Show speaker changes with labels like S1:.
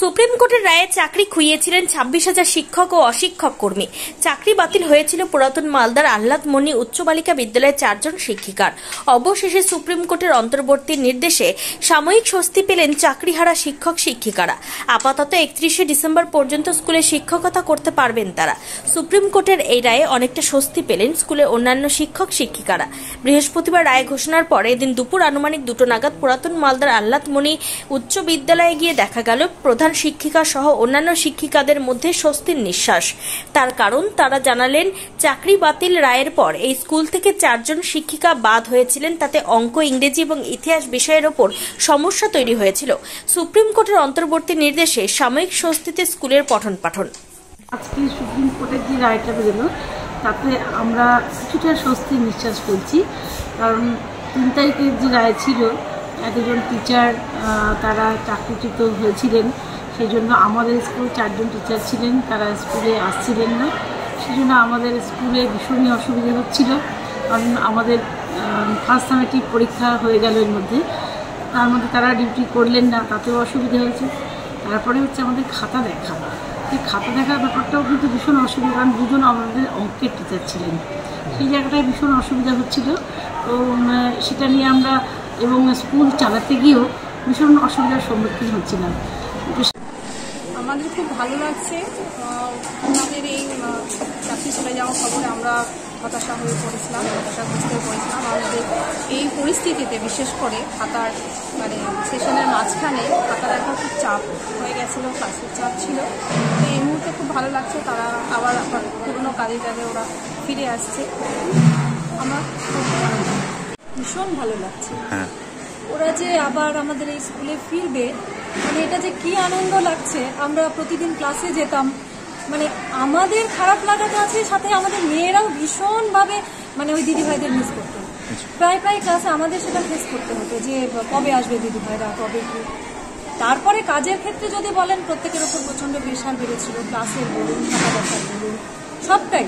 S1: Supreme কোর্টের রায়ে চাকরি খুইয়েছিলেন 26,000 শিক্ষক ও অশিক্ষক কর্মী। চাকরি বাতিল হয়েছিল পুরাতন মালদার আহ্লাদমণি উচ্চ বালিকা বিদ্যালয়ের 4 জন শিক্ষিকার। অবশেষে সুপ্রিম কোর্টের অন্তর্বর্তী নির্দেশে সাময়িক স্বস্তি পেলেন চাকরিহারা শিক্ষক শিক্ষিকারা। আপাতত 31শে ডিসেম্বর পর্যন্ত স্কুলে শিক্ষকতা করতে পারবেন তারা। সুপ্রিম কোর্টের এই রায়ে অনেকটা স্বস্তি পেলেন স্কুলে অন্যান্য শিক্ষক শিক্ষিকারা। বৃহস্পতিবার রায় ঘোষণার পরে এদিন দুপুর আনুমানিক 2টো নাগাদ পুরাতন মালদার আহ্লাদমণি উচ্চ বিদ্যালয়ে গিয়ে দেখা গেল প্রধান শিক্ষিকা সহ অন্যান্য শিক্ষিকাদের মধ্যে স্বস্তির নিঃশ্বাস। তার কারণ তারা জানালেন, চাকরি বাতিল রায়ের পর এই স্কুল থেকে 4 জন শিক্ষিকা বাদ হয়েছিলেন। তাতে অঙ্ক, ইংরেজি এবং ইতিহাস বিষয়ের ওপর সমস্যা তৈরি হয়েছিল। সুপ্রিম কোর্টের অন্তর্বর্তী নির্দেশে সাময়িক স্বস্তিতে স্কুলের পঠন পাঠন।
S2: আজকে সুপ্রিম কোর্টের যে রায়টা বেরোলো তাতে আমরা কিছুটা স্বস্তির নিঃশ্বাস ফেলছি। কারণ 3 তারিখের যে রায় ছিল, 1জন টিচার তারা চাকরিচ্যুত হয়েছিলেন। সেই জন্য আমাদের স্কুল 4 জন টিচার ছিলেন, তারা স্কুলে আসছিলেন না। সেই জন্য আমাদের স্কুলে ভীষণই অসুবিধা হচ্ছিল। কারণ আমাদের ফার্স্ট সামেটিভ পরীক্ষা হয়ে গেল, এর মধ্যে তার মধ্যে তারা ডিউটি করলেন না, তাতেও অসুবিধা হয়েছে। তারপরে হচ্ছে আমাদের খাতা দেখা, সেই খাতা দেখার ব্যাপারটাও কিন্তু ভীষণ অসুবিধা। কারণ 2 জন আমাদের অঙ্কের টিচার ছিলেন, সেই জায়গাটায় ভীষণ অসুবিধা হচ্ছিল। তো সেটা নিয়ে আমরা এবং স্কুল চালাতে গিয়েও ভীষণ অসুবিধার সম্মুখীন হচ্ছিলাম।
S3: আমাদের খুব ভালো লাগছে। আমাদের এই চাকরি চলে যাওয়ার খবরে আমরা হতাশা হয়ে পড়েছিলাম, হতাশাগ্রস্ত হয়ে পড়েছিলাম। আমাদের এই পরিস্থিতিতে বিশেষ করে খাতার সেশনের মাঝখানে খাতা দেখা খুব চাপ হয়ে গেছিলো, ক্লাসের চাপ ছিল। তো এই মুহূর্তে খুব ভালো লাগছে, তারা আবার পুরোনো কাজে ওরা ফিরে আসছে। আমার ভীষণ ভালো লাগছে। ওরা যে আবার আমাদের এই স্কুলে ফিরবে, এটা যে কি আনন্দ লাগছে। আমরা প্রতিদিন ক্লাসে যেতাম, আমাদের খারাপ লাগাটা আছে, সাথে আমাদের মেয়েরাও ভীষণভাবে ওই দিদিভাইদের মিস করতো। প্রায় ক্লাসে আমাদের সেটা ফেস করতে হতো যে কবে আসবে দিদিভাইরা, কবে কি। তারপরে কাজের ক্ষেত্রে যদি বলেন, প্রত্যেকের ওপর প্রচন্ড প্রেশার বেড়েছিল, ক্লাসের বলুন, টাকা দেখার বলুন, সবটাই।